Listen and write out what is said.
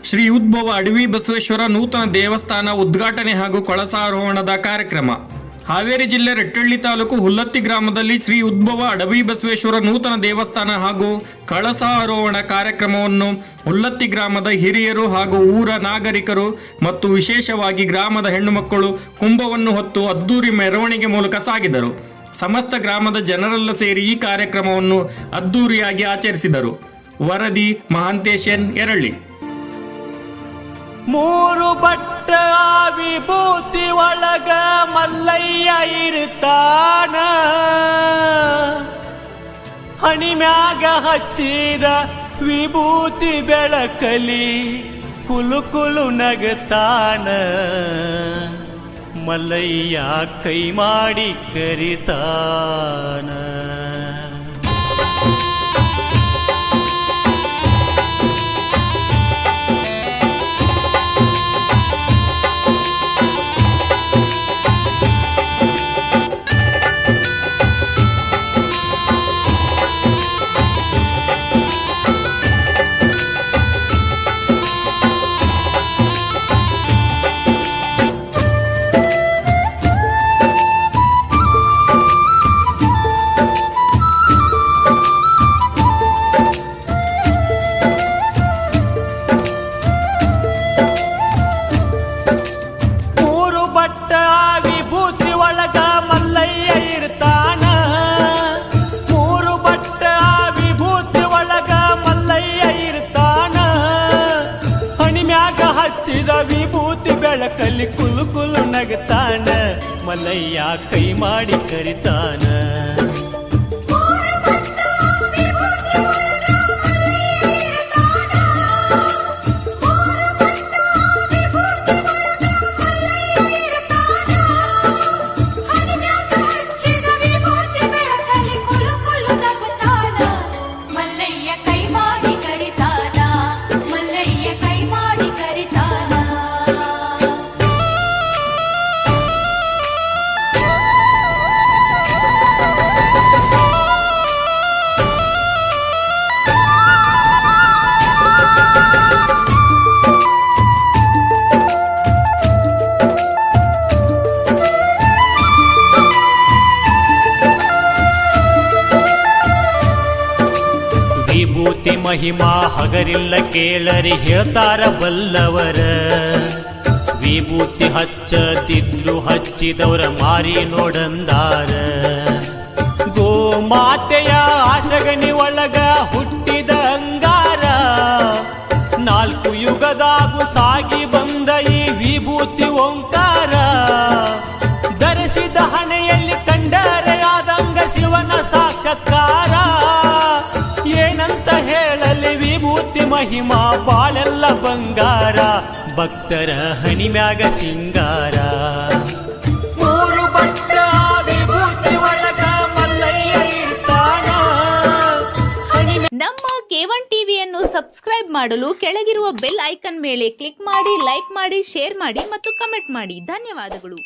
ಶ್ರೀ ಉದ್ಭವ ಅಡವಿ ಬಸವೇಶ್ವರ ನೂತನ ದೇವಸ್ಥಾನ ಉದ್ಘಾಟನೆ ಹಾಗೂ ಕಳಸಾರೋಹಣದ ಕಾರ್ಯಕ್ರಮ. ಹಾವೇರಿ ಜಿಲ್ಲೆ ರೆಟ್ಟಳ್ಳಿ ತಾಲೂಕು ಹುಲ್ಲತ್ತಿ ಗ್ರಾಮದಲ್ಲಿ ಶ್ರೀ ಉದ್ಭವ ಅಡವಿ ಬಸವೇಶ್ವರ ನೂತನ ದೇವಸ್ಥಾನ ಹಾಗೂ ಕಳಸಾರೋಹಣ ಕಾರ್ಯಕ್ರಮವನ್ನು ಹುಲ್ಲತ್ತಿ ಗ್ರಾಮದ ಹಿರಿಯರು ಹಾಗೂ ಊರ ನಾಗರಿಕರು ಮತ್ತು ವಿಶೇಷವಾಗಿ ಗ್ರಾಮದ ಹೆಣ್ಣು ಮಕ್ಕಳು ಕುಂಭವನ್ನು ಹೊತ್ತು ಅದ್ದೂರಿ ಮೆರವಣಿಗೆ ಮೂಲಕ ಸಾಗಿದರು. ಸಮಸ್ತ ಗ್ರಾಮದ ಜನರೆಲ್ಲ ಸೇರಿ ಈ ಕಾರ್ಯಕ್ರಮವನ್ನು ಅದ್ದೂರಿಯಾಗಿ ಆಚರಿಸಿದರು. ವರದಿ ಮಹಾಂತೇಶ್ ಎನ್ ಎರಳ್ಳಿ. ಮೂರು ಬಟ್ಟ ವಿಭೂತಿ ಒಳಗ ಮಲ್ಲಯ್ಯ ಇರ್ತಾನ, ಹಣಿಮ್ಯಾಗ ಹಚ್ಚಿದ ವಿಭೂತಿ ಬೆಳಕಲಿ ಕುಲು ಕುಲು ನಗತಾನ, ಮಲ್ಲಯ್ಯ ಕೈ ಮಾಡಿ ಕರಿತಾನ. ವಿಭೂತಿ ಬೆಳಕಲ್ಲಿ ಕುಲು ಕುಲು ನಗತಾನ, ಮಲ್ಲಯ್ಯ ಕೈ ಮಾಡಿ ಕರಿತಾನ. ವಿಭೂತಿ ಮಹಿಮಾ ಹಗರಿಲ್ಲ ಕೇಳರಿ ಹೇಳ್ತಾರ ಬಲ್ಲವರ, ವಿಭೂತಿ ಹಚ್ಚದಿದ್ರು ಹಚ್ಚಿದವರ ಮಾರಿ ನೋಡಂದಾರ. ಗೋಮಾತೆಯ ಆಶಗನಿ ಒಳಗ ಹುಟ್ಟಿದ ಅಂಗಾರ, ನಾಲ್ಕು ಯುಗದಾಗು ಸಾಗಿ ಬಂದ ಈ ವಿಭೂತಿ ಓಂಕಾರ. ಧರಿಸಿದ ಹಣೆಯಲ್ಲಿ ಕಂಡರೆ ಆದಂಗ ಶಿವನ ಸಾಕ್ಷಾತ್ಕಾರ. ಏನಂತ ಹೇಳಲಿ ವಿಭೂತಿ ಮಹಿಮಾ ಬಾಳೆಲ್ಲ ಬಂಗಾರ, ಭಕ್ತರ ಹಣಿಮ್ಯಾಗ ಸಿಂಗಾರ. ಮೂರು ಬಟ್ಟ ವಿಭೂತಿ ಒಳಗ ಮಲ್ಲಯ್ಯ ಇರ್ತಾನ. ನಮ್ಮ K1 ಟಿವಿಯನ್ನು ಸಬ್ಸ್ಕ್ರೈಬ್ ಮಾಡಲು ಕೆಳಗಿರುವ ಬೆಲ್ ಐಕಾನ್ ಮೇಲೆ ಕ್ಲಿಕ್ ಮಾಡಿ, ಲೈಕ್ ಮಾಡಿ, ಶೇರ್ ಮಾಡಿ ಮತ್ತು ಕಮೆಂಟ್ ಮಾಡಿ. ಧನ್ಯವಾದಗಳು.